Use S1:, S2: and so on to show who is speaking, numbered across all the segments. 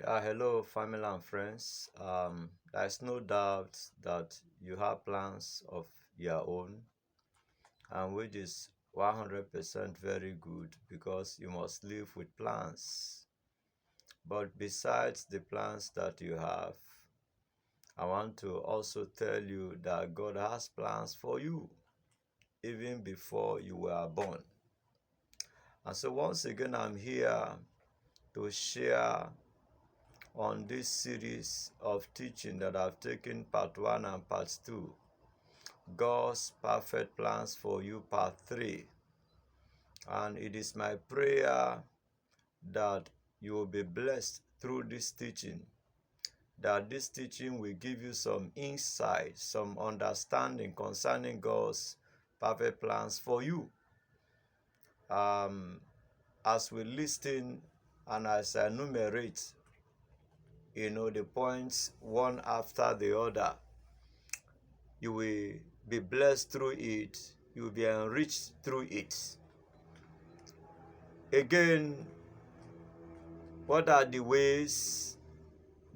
S1: Yeah, hello, family and friends. There's no doubt that you have plans of your own, and which is 100% very good because you must live with plans. But besides the plans that you have, I want to also tell you that God has plans for you even before you were born. And so, once again, I'm here to share on this series of teaching that I've taken part 1 and part 2. God's perfect plans for you, part 3. And it is my prayer that you will be blessed through this teaching, that this teaching will give you some insight, some understanding concerning God's perfect plans for you. As we listen and as I enumerate, the points one after the other, you will be blessed through it, you will be enriched through it. Again, what are the ways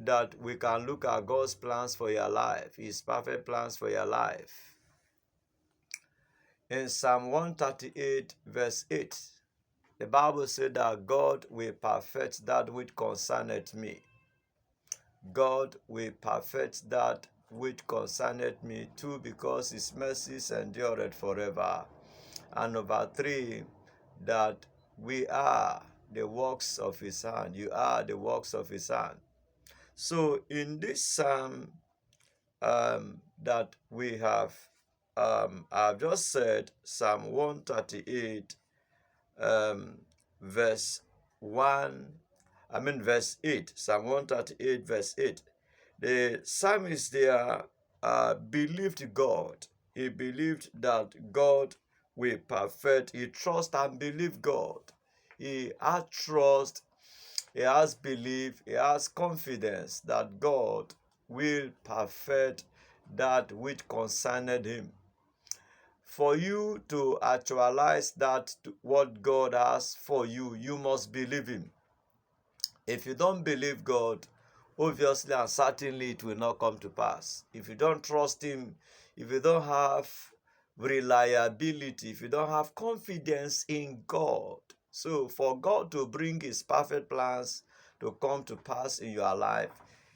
S1: that we can look at God's plans for your life, His perfect plans for your life? In Psalm 138, verse 8, the Bible said that God will perfect that which concerneth me. God will perfect that which concerneth me too, because His mercies endureth forever. And number 3, that we are the works of His hand. You are the works of His hand. So in this psalm that we have, I've just said Psalm 138, verse 1, verse 8, Psalm 138, verse 8. The psalmist there believed God. He believed that God will perfect. He trust and believe God. He has trust, he has belief, he has confidence that God will perfect that which concerned him. For you to actualize that, what God has for you, you must believe Him. If you don't believe God, obviously and certainly it will not come to pass. If you don't trust Him, if you don't have reliability, if you don't have confidence in God, so for God to bring His perfect plans to come to pass in your life,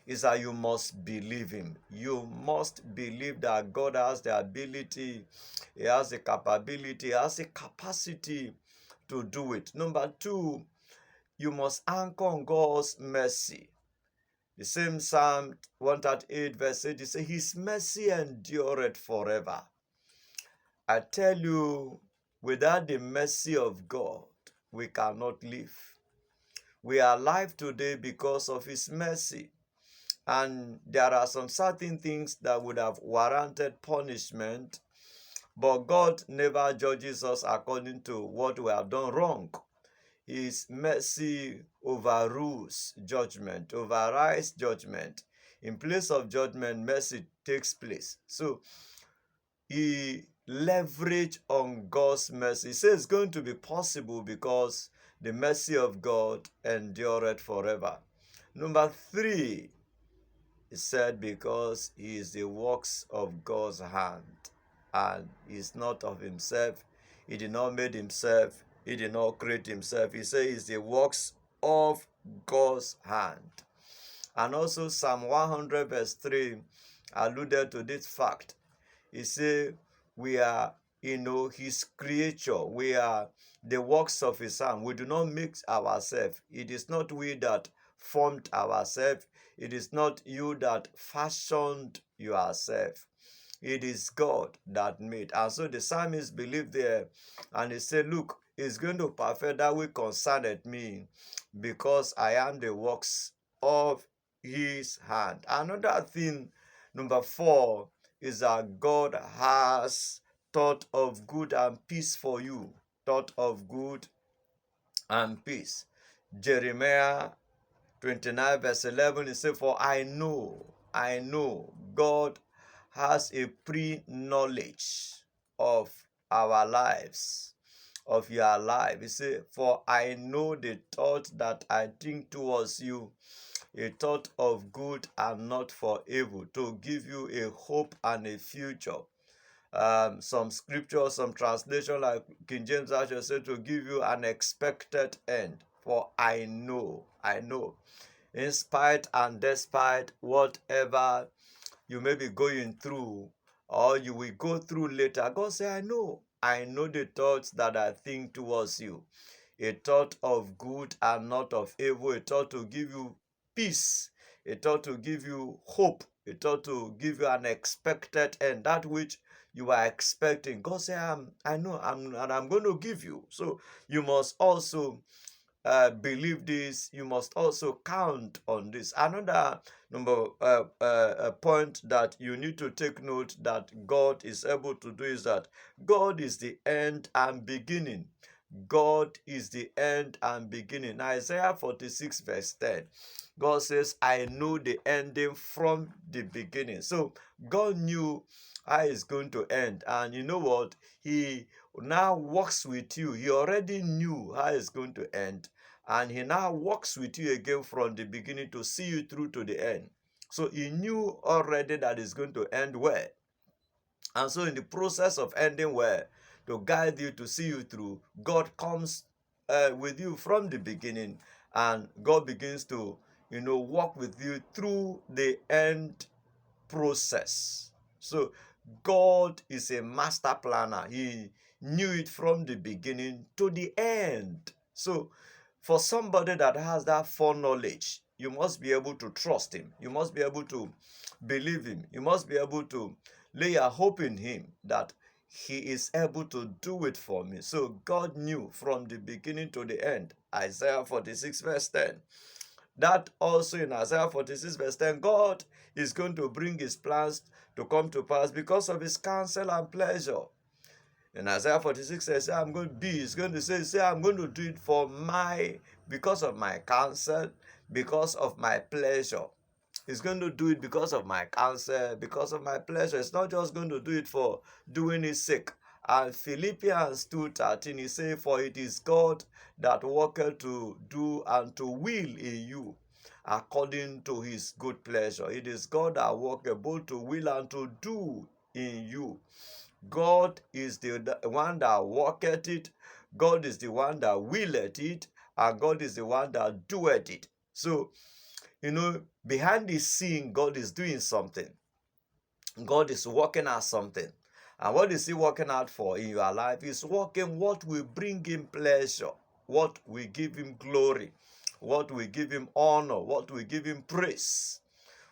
S1: is that you must believe Him. You must believe that God has the ability, He has the capability, He has the capacity to do it. Number 2, you must anchor on God's mercy. The same Psalm 138 verse 8, it says, His mercy endureth forever. I tell you, without the mercy of God, we cannot live. We are alive today because of His mercy. And there are some certain things that would have warranted punishment, but God never judges us according to what we have done wrong. His mercy overrules judgment, overrides judgment. In place of judgment, mercy takes place. So he leveraged on God's mercy. He says it's going to be possible because the mercy of God endureth forever. Number 3, he said, because he is the works of God's hand, and he is not of himself. He did not make himself. He did not create himself. He said it's the works of God's hand. And also Psalm 100 verse 3 alluded to this fact. He said we are, his creature. We are the works of his hand. We do not make ourselves. It is not we that formed ourselves. It is not you that fashioned yourself. It is God that made. And so the psalmist believed there, and he said, look, he's going to perfect that which concerneth me, because I am the works of his hand. Another thing, number 4, is that God has thought of good and peace for you. Thought of good and peace. Jeremiah 29 verse 11, it says, for I know God has a pre-knowledge of our lives, of your life. He said, for I know the thought that I think towards you. a thought of good and not for evil, to give you a hope and a future. Some scripture, some translation like King James Version said to give you an expected end. For I know, in spite and despite whatever you may be going through or you will go through later, God say, I know the thoughts that I think towards you, a thought of good and not of evil, a thought to give you peace, a thought to give you hope, a thought to give you an expected end, that which you are expecting. God say, I know, and I'm going to give you. So you must also believe this. You must also count on this. Another point that you need to take note that God is able to do is that God is the end and beginning. God is the end and beginning. Isaiah 46 verse 10. God says, I know the ending from the beginning. So God knew how it's going to end. And you know what? He now works with you. He already knew how it's going to end. And he now works with you again from the beginning to see you through to the end. So he knew already that it's going to end well. And so in the process of ending well, to guide you, to see you through, God comes with you from the beginning, and God begins to, walk with you through the end process. So God is a master planner. He knew it from the beginning to the end. So for somebody that has that foreknowledge, you must be able to trust him. You must be able to believe him. You must be able to lay your hope in him that he is able to do it for me. So God knew from the beginning to the end. Isaiah 46 verse 10. That also in Isaiah 46 verse 10, God is going to bring his plans to come to pass because of his counsel and pleasure. In Isaiah 46 says, I'm going to be, he's going to say, I'm going to do it because of my counsel, because of my pleasure. He's going to do it because of my counsel, because of my pleasure. It's not just going to do it for doing his sake. And Philippians 2:13, he says, for it is God that worketh to do and to will in you according to his good pleasure. It is God that worketh both to will and to do in you. God is the one that worketh it. God is the one that willeth it. And God is the one that doeth it. So, behind the scene, God is doing something. God is working out something. And what is he working out for in your life? He's working what will bring him pleasure, what will give him glory, what will give him honor, what will give him praise,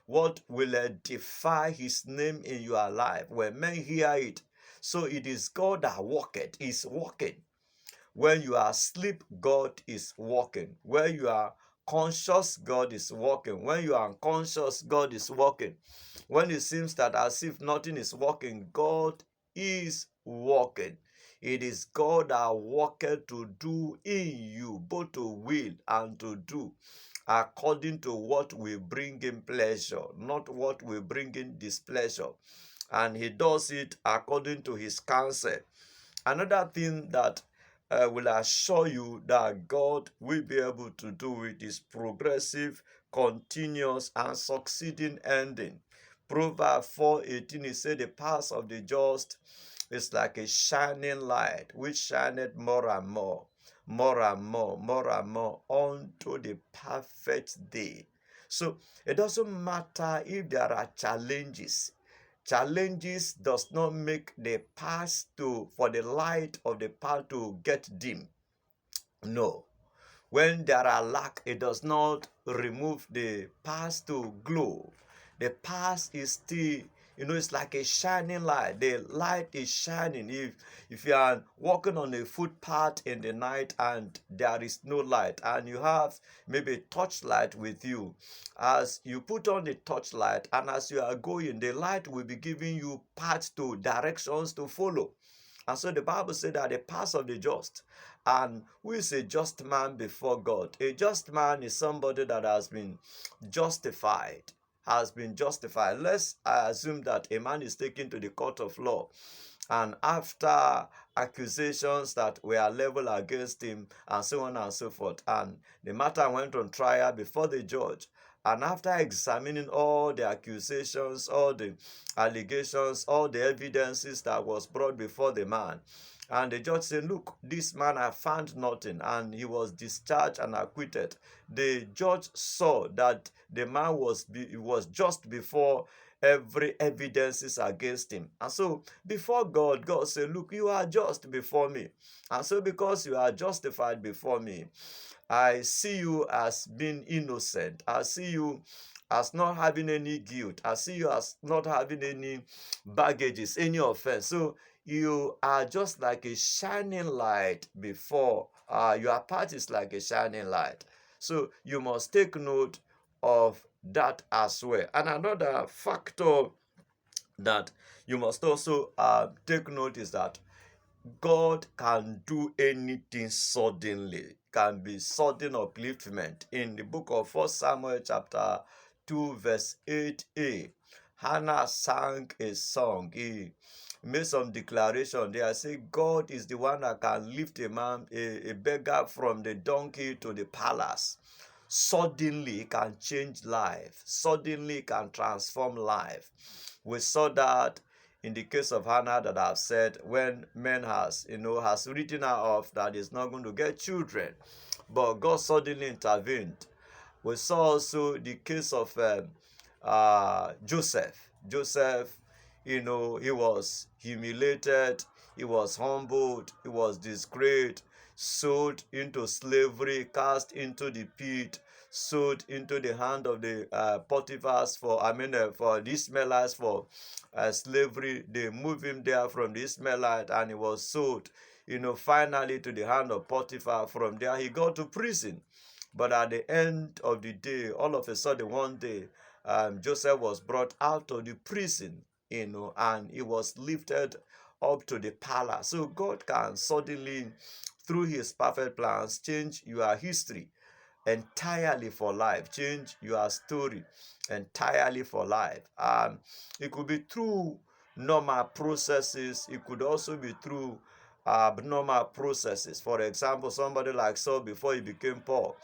S1: what will edify his name in your life when men hear it. So it is God that worketh, is working. When you are asleep, God is working. When you are conscious, God is working. When you are unconscious, God is working. When it seems that as if nothing is working, God is working. It is God that worketh to do in you, both to will and to do, according to what will bring him pleasure, not what will bring him displeasure. And he does it according to his counsel. Another thing that will assure you that God will be able to do it is progressive, continuous, and succeeding ending. Proverbs 4:18, it said, the path of the just is like a shining light, which shineth more and more, more and more, more and more, unto the perfect day. So it doesn't matter if there are challenges. Challenges does not make the path for the light of the path to get dim. No. When there are lack, it does not remove the path to glow. The path is still, it's like a shining light. The light is shining. If you are walking on a footpath in the night and there is no light, and you have maybe a torchlight with you, as you put on the torchlight and as you are going, the light will be giving you paths to directions to follow. And so the Bible said that the path of the just, and who is a just man before God? A just man is somebody that has been justified. Let's assume that a man is taken to the court of law, and after accusations that were leveled against him, and so on and so forth, and the matter went on trial before the judge, And after examining all the accusations, all the allegations, all the evidences that was brought before the man, and the judge said, look, this man, I found nothing, and he was discharged and acquitted. The judge saw that the man was just before every evidence is against him. And so before God, God said, look, you are just before me. And so because you are justified before me, I see you as being innocent. I see you as not having any guilt. I see you as not having any baggages, any offense. So you are just like a shining light before, your path is like a shining light. So you must take note of that as well. And another factor that you must also take note is that God can do anything suddenly, can be sudden upliftment. In the book of 1 Samuel chapter 2 verse 8a, Hannah sang a song. He made some declaration there. I say God is the one that can lift a man, a beggar from the donkey to the palace. Suddenly he can change life. Suddenly he can transform life. We saw that in the case of Hannah that I've said, when man has written her off that he's not going to get children, but God suddenly intervened. We saw also the case of Joseph. Joseph, he was humiliated, he was humbled, he was disgraced, sold into slavery, cast into the pit, sold into the hand of the Potiphars for the Ishmaelites for slavery. They moved him there from the Ishmaelite, and he was sold, finally to the hand of Potiphar. From there, he got to prison. But at the end of the day, all of a sudden, one day, Joseph was brought out of the prison, and he was lifted up to the palace. So God can suddenly, through his perfect plans, change your history entirely for life, change your story entirely for life. It could be through normal processes. It could also be through abnormal processes. For example, somebody like Saul, before he became Paul,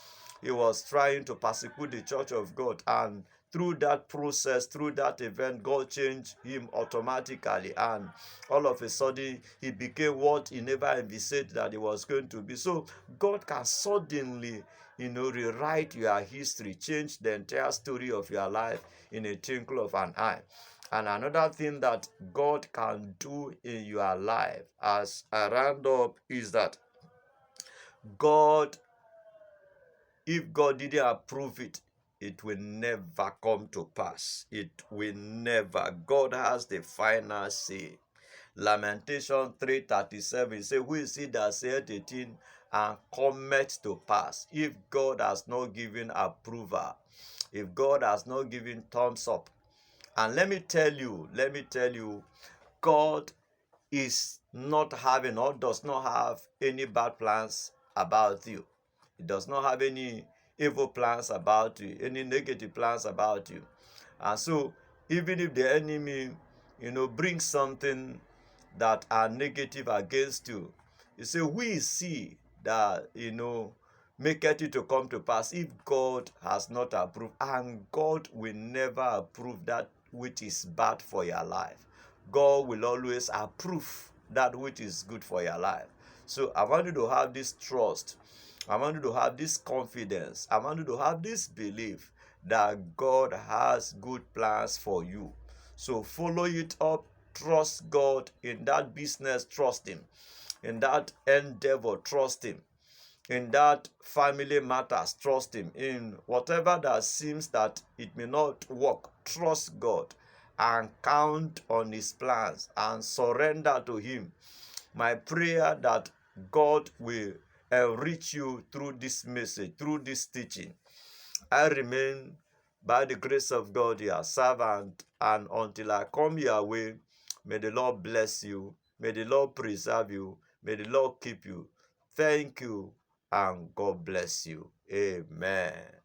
S1: he was trying to persecute the church of God, and through that process, through that event, God changed him automatically, and all of a sudden he became what he never envisaged that he was going to be. So God can suddenly, rewrite your history, change the entire story of your life in a twinkle of an eye. And another thing that God can do in your life, as I round up, is that God, if God didn't approve it, it will never come to pass. It will never. God has the final say. Lamentation 3:37 says, who is it that saith a thing and cometh to pass? If God has not given approval, if God has not given thumbs up. And let me tell you, God is not having or does not have any bad plans about you. He does not have any evil plans about you, any negative plans about you. And so, even if the enemy, brings something that are negative against you, you say, who is he that, maketh it to come to pass if God has not approved? And God will never approve that which is bad for your life. God will always approve that which is good for your life. So I want you to have this trust. I want you to have this confidence. I want you to have this belief that God has good plans for you. So follow it up. Trust God in that business. Trust him. In that endeavor, trust him. In that family matters, trust him. In whatever that seems that it may not work, trust God and count on his plans and surrender to him. My prayer that God will enrich you through this message, through this teaching. I remain, by the grace of God, your servant, and until I come your way, may the Lord bless you, may the Lord preserve you, may the Lord keep you. Thank you, and God bless you. Amen.